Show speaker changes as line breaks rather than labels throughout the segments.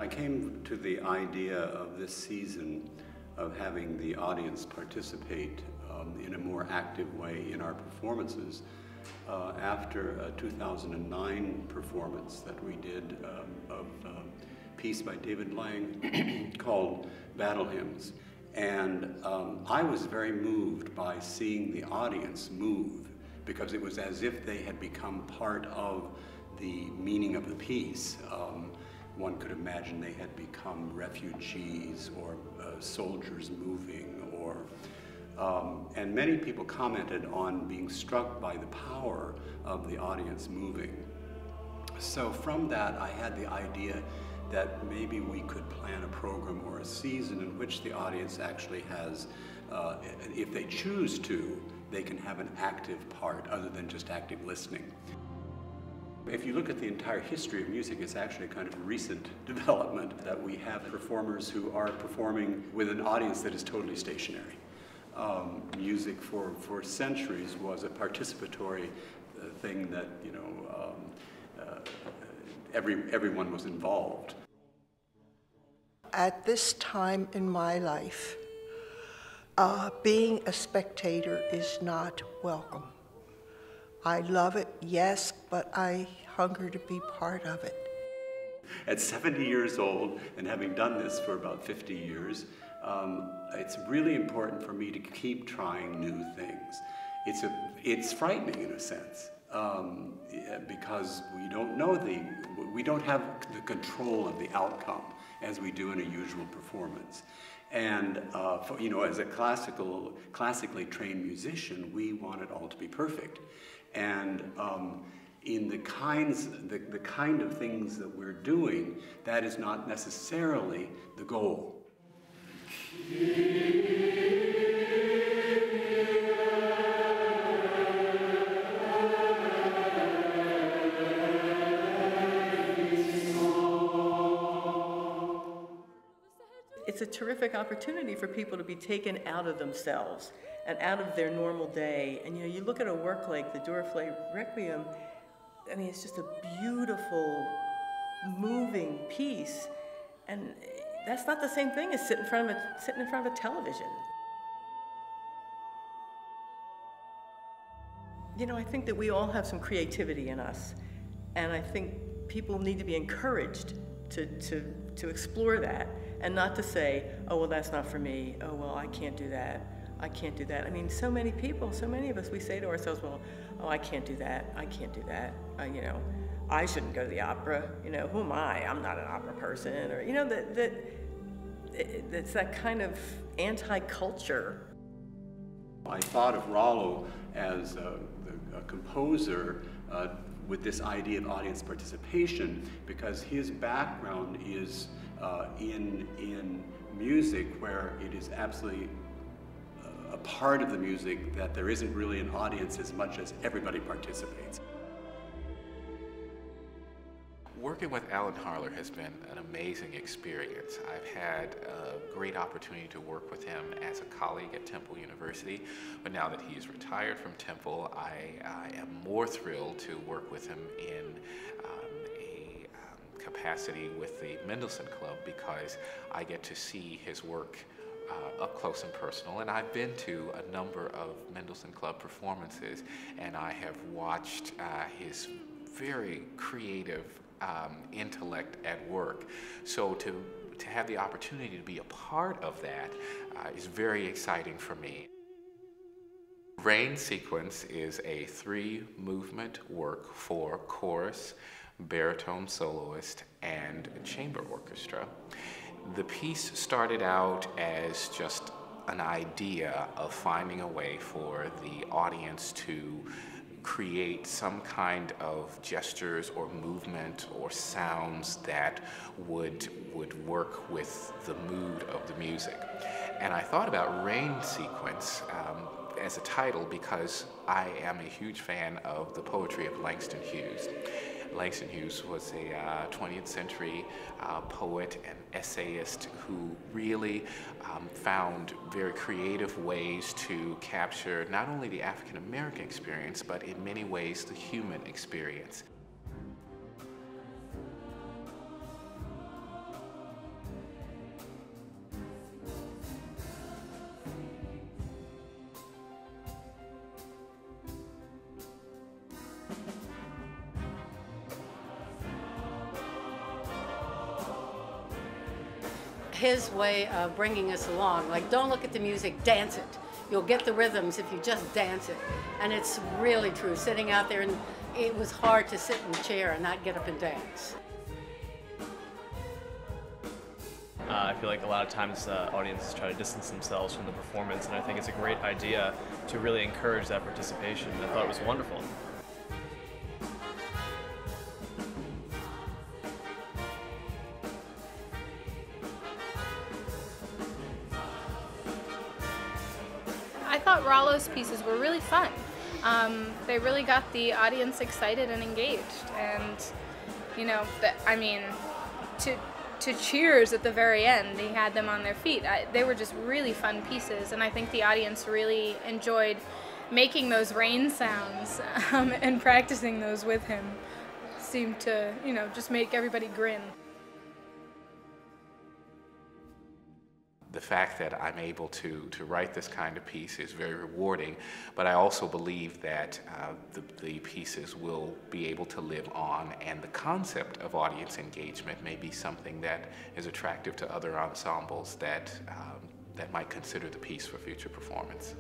I came to the idea of this season of having the audience participate in a more active way in our performances after a 2009 performance that we did of a piece by David Lang called Battle Hymns. And I was very moved by seeing the audience move, because it was as if they had become part of the meaning of the piece. One could imagine they had become refugees or soldiers moving, or and many people commented on being struck by the power of the audience moving. So from that, I had the idea that maybe we could plan a program or a season in which the audience actually has, if they choose to, they can have an active part other than just active listening. If you look at the entire history of music, it's actually a kind of recent development that we have performers who are performing with an audience that is totally stationary. Music for centuries was a participatory thing that, you know, everyone was involved.
At this time in my life, being a spectator is not welcome. I love it, yes, but I hunger to be part of it.
At 70 years old, and having done this for about 50 years, it's really important for me to keep trying new things. It's frightening in a sense, because we don't have the control of the outcome as we do in a usual performance. And you know, as a classically trained musician, we want it all to be perfect. And in the kind of things that we're doing, that is not necessarily the goal.
It's a terrific opportunity for people to be taken out of themselves and out of their normal day. And you know, you look at a work like the Dilworth Requiem, I mean, it's just a beautiful, moving piece. And that's not the same thing as sitting in front of a television. You know, I think that we all have some creativity in us. And I think people need to be encouraged to explore that, and not to say, oh, well, that's not for me. Oh, well, I can't do that. I can't do that. I mean, so many people, so many of us, we say to ourselves, well, oh, I can't do that. I can't do that. You know, I shouldn't go to the opera. You know, who am I? I'm not an opera person. Or, you know, it's that kind of anti-culture.
I thought of Rollo as a composer with this idea of audience participation, because his background is in music, where it is absolutely a part of the music that there isn't really an audience as much as everybody participates.
Working with Alan Harler has been an amazing experience. I've had a great opportunity to work with him as a colleague at Temple University, but now that he's retired from Temple, I am more thrilled to work with him in a capacity with the Mendelssohn Club, because I get to see his work up close and personal. And I've been to a number of Mendelssohn Club performances, and I have watched his very creative intellect at work. So to have the opportunity to be a part of that is very exciting for me. Rain Sequence is a 3-movement work for chorus, baritone soloist, and chamber orchestra. The piece started out as just an idea of finding a way for the audience to create some kind of gestures or movement or sounds that would work with the mood of the music. And I thought about Rain Sequence as a title because I am a huge fan of the poetry of Langston Hughes. Langston Hughes was a 20th century poet and essayist who really found very creative ways to capture not only the African American experience, but in many ways the human experience.
his way of bringing us along. Like, don't look at the music, dance it. You'll get the rhythms if you just dance it. And it's really true. Sitting out there, and it was hard to sit in the chair and not get up and dance.
I feel like a lot of times audiences try to distance themselves from the performance, and I think it's a great idea to really encourage that participation. I thought it was wonderful.
I thought Rollo's pieces were really fun. They really got the audience excited and engaged, and you know, I mean, to cheers at the very end, he had them on their feet. They were just really fun pieces, and I think the audience really enjoyed making those rain sounds and practicing those with him. Seemed to, you know, just make everybody grin.
The fact that I'm able to write this kind of piece is very rewarding, but I also believe that the pieces will be able to live on, and the concept of audience engagement may be something that is attractive to other ensembles that might consider the piece for future performance.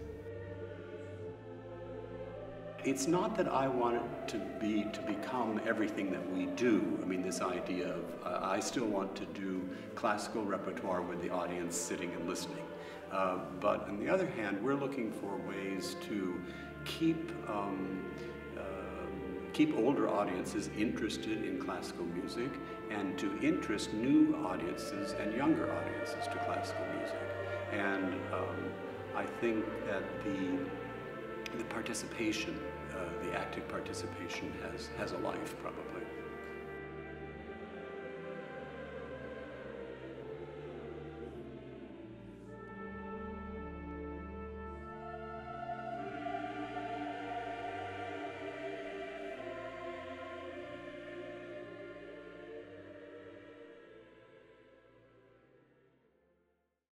It's not that I want it to become everything that we do. I mean, this idea of I still want to do classical repertoire with the audience sitting and listening. But on the other hand, we're looking for ways to keep older audiences interested in classical music and to interest new audiences and younger audiences to classical music. And I think that the participation, the active participation has a life, probably.